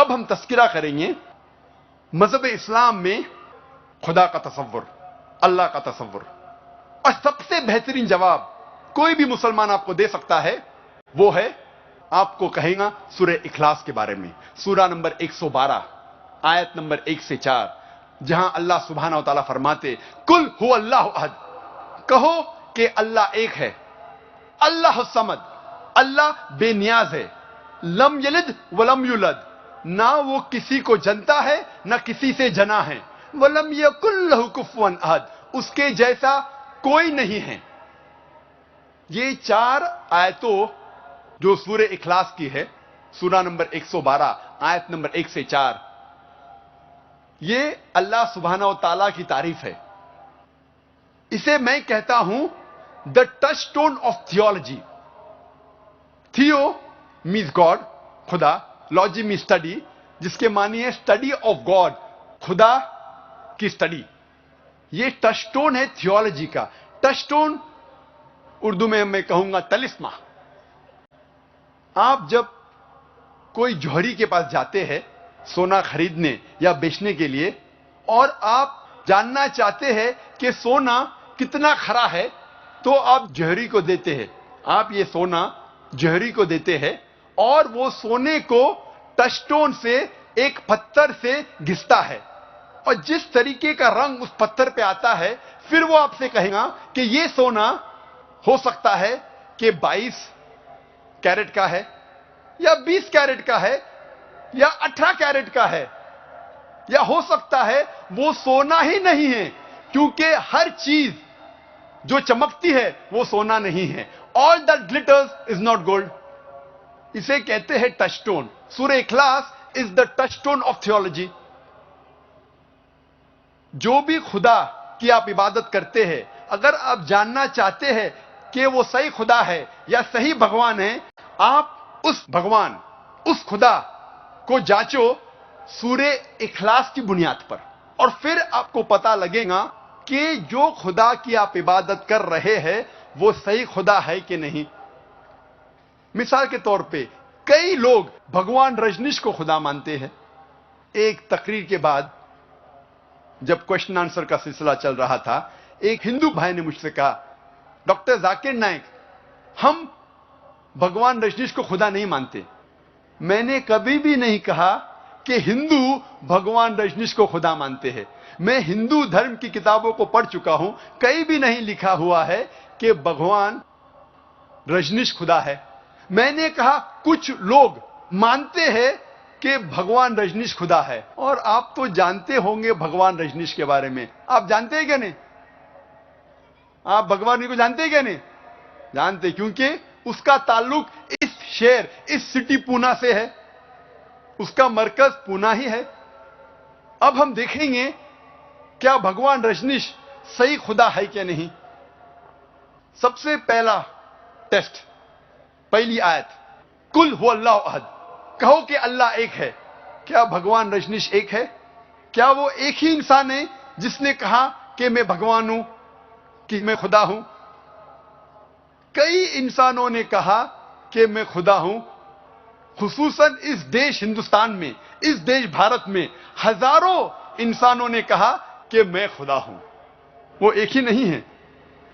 اب ہم تذکرہ کریں گے مذہب اسلام میں خدا کا تصور، اللہ کا تصور، اور سب سے بہترین جواب کوئی بھی مسلمان آپ کو دے سکتا ہے وہ ہے، آپ کو کہیں گا سورہ اخلاص کے بارے میں، سورہ نمبر 112 آیت نمبر 1 سے 4، جہاں اللہ سبحانہ و تعالیٰ فرماتے کل هو اللہ احد، کہو کہ اللہ ایک ہے، اللہ الصمد، اللہ بے نیاز ہے، لم یلد ولم یولد، نہ وہ کسی کو جنتا ہے نہ کسی سے جنا ہے، ولم یکن لہ کفوا احد، اس کے جیسا کوئی نہیں ہے۔ یہ 4 آیتوں جو سورہ اخلاص کی ہے، سورہ نمبر 112 آیت نمبر 1 سے 4، یہ اللہ سبحانہ و تعالیٰ کی تعریف ہے۔ اسے میں کہتا ہوں the touchstone of theology. Theo means god, خدا، لوجی مینز اسٹڈی، جس کے معنی ہے اسٹڈی آف گاڈ، خدا کی اسٹڈی۔ یہ ٹچ سٹون ہے تھیولوجی کا۔ ٹچ سٹون اردو میں کہوں گا تلسمہ۔ آپ جب کوئی جوہری کے پاس جاتے ہیں سونا خریدنے یا بیچنے کے لیے، اور آپ جاننا چاہتے ہیں کہ سونا کتنا کھرا ہے، تو آپ جوہری کو دیتے ہیں، آپ یہ سونا جوہری کو دیتے ہیں، اور وہ سونے کو ٹچ سٹون سے ایک پتھر سے گھستا ہے، اور جس طریقے کا رنگ اس پتھر پہ آتا ہے، پھر وہ آپ سے کہے گا کہ یہ سونا ہو سکتا ہے کہ 22 کیرٹ کا ہے، یا 20 کیرٹ کا ہے، یا 18 کیرٹ کا ہے، یا ہو سکتا ہے وہ سونا ہی نہیں ہے، کیونکہ ہر چیز جو چمکتی ہے وہ سونا نہیں ہے۔ All that glitters is not gold۔ اسے کہتے ہیں ٹچ سٹون۔ سورہ اخلاص is the touch stone of theology۔ جو بھی خدا کی آپ عبادت کرتے ہیں، اگر آپ جاننا چاہتے ہیں کہ وہ صحیح خدا ہے یا صحیح بھگوان ہے، آپ اس بھگوان، اس خدا کو جانچو سورہ اخلاص کی بنیاد پر، اور پھر آپ کو پتا لگے گا کہ جو خدا کی آپ عبادت کر رہے ہیں وہ صحیح خدا ہے کہ نہیں۔ مثال کے طور پہ کئی لوگ بھگوان رجنیش کو خدا مانتے ہیں۔ ایک تقریر کے بعد جب کوشچن آنسر کا سلسلہ چل رہا تھا، ایک ہندو بھائی نے مجھ سے کہا ڈاکٹر ذاکر نائک، ہم بھگوان رجنیش کو خدا نہیں مانتے۔ میں نے کبھی بھی نہیں کہا کہ ہندو بھگوان رجنیش کو خدا مانتے ہیں۔ میں ہندو دھرم کی کتابوں کو پڑھ چکا ہوں، کہیں بھی نہیں لکھا ہوا ہے کہ بھگوان رجنیش خدا ہے۔ میں نے کہا کچھ لوگ مانتے ہیں کہ بھگوان رجنیش خدا ہے، اور آپ تو جانتے ہوں گے بھگوان رجنیش کے بارے میں۔ آپ جانتے ہیں کیا نہیں؟ آپ بھگوان کو جانتے ہیں کیا نہیں؟ جانتے، کیونکہ اس کا تعلق اس شہر، اس سٹی پونا سے ہے، اس کا مرکز پونا ہی ہے۔ اب ہم دیکھیں گے کیا بھگوان رجنیش صحیح خدا ہے کیا نہیں۔ سب سے پہلا ٹیسٹ، پہلی آیت، کل هو اللہ احد، کہو کہ اللہ ایک ہے۔ کیا بھگوان رجنیش ایک ہے؟ کیا وہ ایک ہی انسان ہے جس نے کہا کہ میں بھگوان ہوں، کہ میں خدا ہوں؟ کئی انسانوں نے کہا کہ میں خدا ہوں، خصوصاً اس دیش ہندوستان میں، اس دیش بھارت میں ہزاروں انسانوں نے کہا کہ میں خدا ہوں۔ وہ ایک ہی نہیں ہے،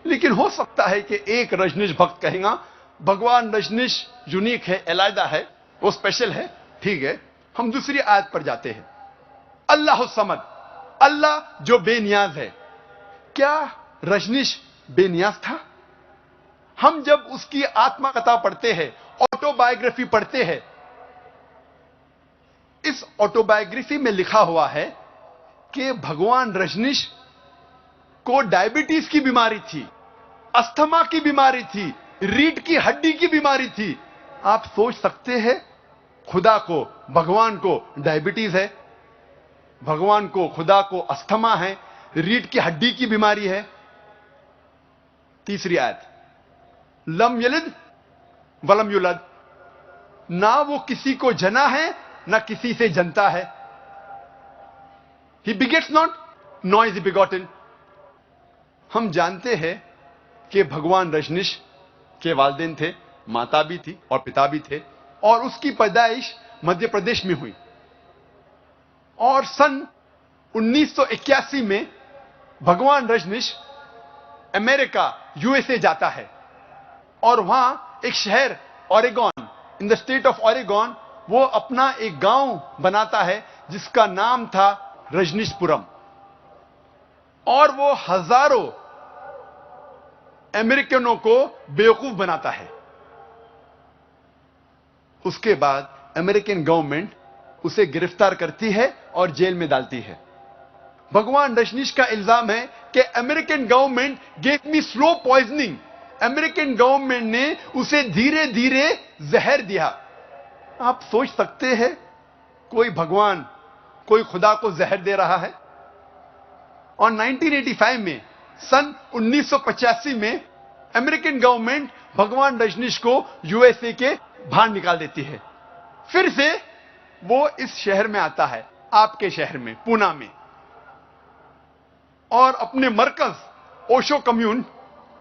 لیکن ہو سکتا ہے کہ ایک رجنیش بھکت کہیں گا بھگوان رجنیش یونیک ہے، علیحدہ ہے، وہ اسپیشل ہے۔ ٹھیک ہے، ہم دوسری آیت پر جاتے ہیں۔ اللہ الصمد، اللہ جو بے نیاز ہے۔ کیا رجنیش بے نیاز تھا؟ ہم جب اس کی آتما کتھا پڑھتے ہیں، آٹو بایوگرافی پڑھتے ہیں، اس آٹو بایوگرافی میں لکھا ہوا ہے کہ بھگوان رجنیش کو ڈائبٹیز کی بیماری تھی، استھما کی بیماری تھی، ریڑھ کی ہڈی کی بیماری تھی۔ آپ سوچ سکتے ہیں خدا کو، بھگوان کو ڈائبٹیز ہے، بھگوان کو، خدا کو استھما ہے، ریڑھ کی ہڈی کی بیماری ہے۔ تیسری آیت، لم یلد ولم یولد، نہ وہ کسی کو جنا ہے نہ کسی سے جنتا ہے۔ He begets not, nor is he begotten۔ ہم جانتے ہیں کہ بھگوان رجنیش کے والدین تھے، ماتا بھی تھی اور پتا بھی تھے، اور اس کی پیدائش مدھیہ پردیش میں ہوئی۔ اور سن 1981 میں بھگوان رجنیش امریکہ USA جاتا ہے اور وہاں ایک شہر Oregon in the state of Oregon وہ اپنا ایک گاؤں بناتا ہے جس کا نام تھا رجنیش پورم، اور وہ ہزاروں امریکنوں کو بیوقوف بناتا ہے. اس کے بعد امریکن گورنمنٹ اسے گرفتار کرتی ہے اور جیل میں ڈالتی ہے. بھگوان رجنیش کا الزام ہے کہ امریکن گورنمنٹ گیو می سلو پوائزننگ، امریکن گورنمنٹ نے اسے دھیرے دھیرے زہر دیا. آپ سوچ سکتے ہیں کوئی بھگوان کوئی خدا کو زہر دے رہا ہے؟ اور 1985 میں سن 1985 میں امریکن گورنمنٹ بھگوان رجنیش کو USA کے باہر نکال دیتی ہے. پھر سے وہ اس شہر میں آتا ہے، آپ کے شہر میں پونا میں، اور اپنے مرکز اوشو کمیون،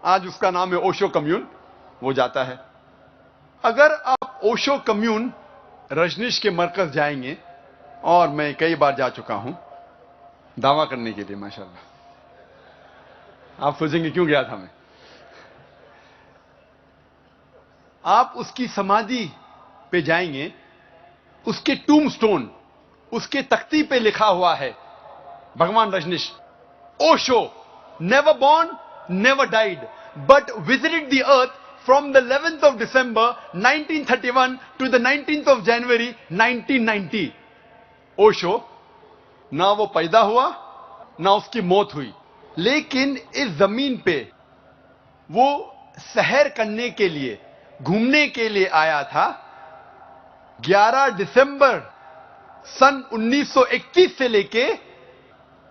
آج اس کا نام ہے اوشو کمیون، وہ جاتا ہے. اگر آپ اوشو کمیون رجنیش کے مرکز جائیں گے، اور میں کئی بار جا چکا ہوں دعویٰ کرنے کے لیے، ماشاءاللہ آپ سوچیں گے کیوں گیا تھا میں. آپ اس کی سمادھی پہ جائیں گے، اس کے ٹوم سٹون، اس کے تختی پہ لکھا ہوا ہے بھگوان Rajneesh Osho never born never died but visited the earth from the 11th of December 1931 to the 19th of January 1990. Osho نہ وہ پیدا ہوا نہ اس کی موت ہوئی، لیکن اس زمین پہ وہ سحر کرنے کے لیے، گھومنے کے لیے آیا تھا. 11 دسمبر سن 1921 سے لے کے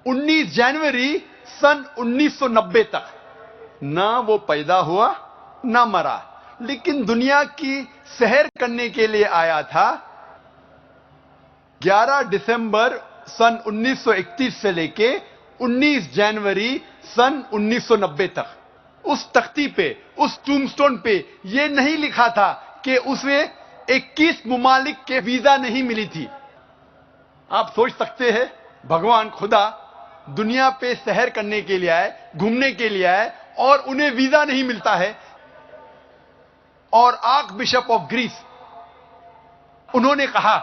19 جنوری سن 1990 تک نہ وہ پیدا ہوا نہ مرا، لیکن دنیا کی سحر کرنے کے لیے آیا تھا. 11 دسمبر سن 1931 سے لے کے 19 جنوری سن 1990 تک. اس تختی پہ، اس ٹوم سٹون پہ یہ نہیں لکھا تھا کہ اسے 21 ممالک کے ویزا نہیں ملی تھی. آپ سوچ سکتے ہیں بھگوان خدا دنیا پہ سحر کرنے کے لیے آئے، گھومنے کے لیے آئے، اور انہیں ویزا نہیں ملتا ہے. اور آرک بشپ آف گریس انہوں نے کہا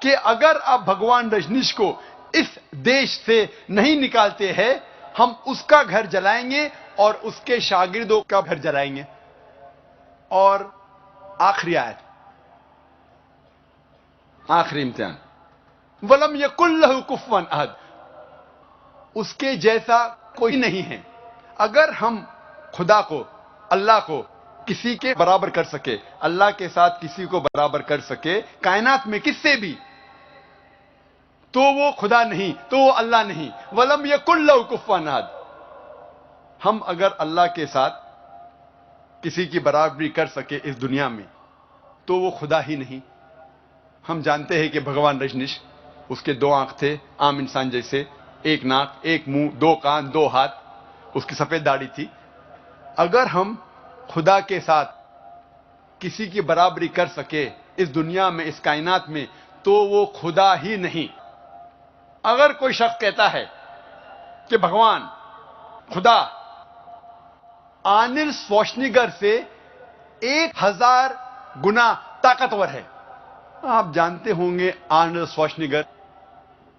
کہ اگر آپ بھگوان رجنیش کو اس دیش سے نہیں نکالتے ہیں، ہم اس کا گھر جلائیں گے اور اس کے شاگردوں کا گھر جلائیں گے. اور آخری آیت، آخری امتحان، وَلَمْ يَكُنْ لَهُ كُفُوًا أَحَدٌ، اس کے جیسا کوئی نہیں ہے. اگر ہم خدا کو، اللہ کو کسی کے برابر کر سکے، اللہ کے ساتھ کسی کو برابر کر سکے کائنات میں کس سے بھی، تو وہ خدا نہیں، تو وہ اللہ نہیں. وَلَمْ يَكُنْ لَهُ كُفُوًا أَحَدٌ، ہم اگر اللہ کے ساتھ کسی کی برابری کر سکے اس دنیا میں تو وہ خدا ہی نہیں. ہم جانتے ہیں کہ بھگوان رجنیش، اس کے 2 آنکھ تھے عام انسان جیسے، 1 ناک، 1 منہ، 2 کان، 2 ہاتھ، اس کی سفید داڑھی تھی. اگر ہم خدا کے ساتھ کسی کی برابری کر سکے اس دنیا میں، اس کائنات میں، تو وہ خدا ہی نہیں. اگر کوئی شخص کہتا ہے کہ بھگوان خدا آرنلڈ شوارزنیگر سے 1000 گنا طاقتور ہے. آپ جانتے ہوں گے آرنلڈ شوارزنیگر،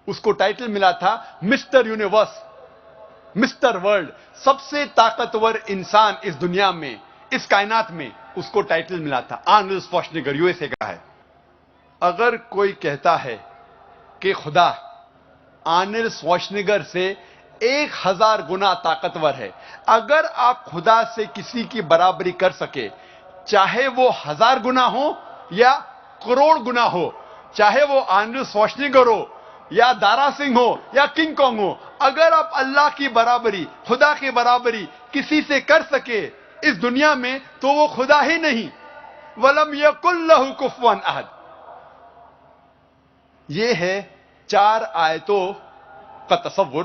اس کو ٹائٹل ملا تھا مسٹر یونیورس، مسٹر ورلڈ، سب سے طاقتور انسان اس دنیا میں، اس کائنات میں، اس کو ٹائٹل ملا تھا. آرنلڈ شوارزنیگر USA کا ہے. اگر کوئی کہتا ہے کہ خدا آرنلڈ شوارزنیگر سے 1000 گنا طاقتور ہے، اگر آپ خدا سے کسی کی برابری کر سکے، چاہے وہ 1000 گنا ہو یا کروڑ گنا ہو، چاہے وہ آرنلڈ شوارزنیگر ہو یا دارا سنگھ ہو یا کنگ کانگ ہو، اگر آپ اللہ کی برابری، خدا کی برابری کسی سے کر سکے اس دنیا میں تو وہ خدا ہی نہیں. وَلَمْ يَكُنْ لَهُ كُفُوًا أَحَدٌ. یہ ہے 4 آیتوں کا تصور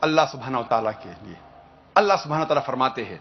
اللہ سبحانہ و تعالیٰ کے لیے. اللہ سبحانہ و تعالیٰ فرماتے ہیں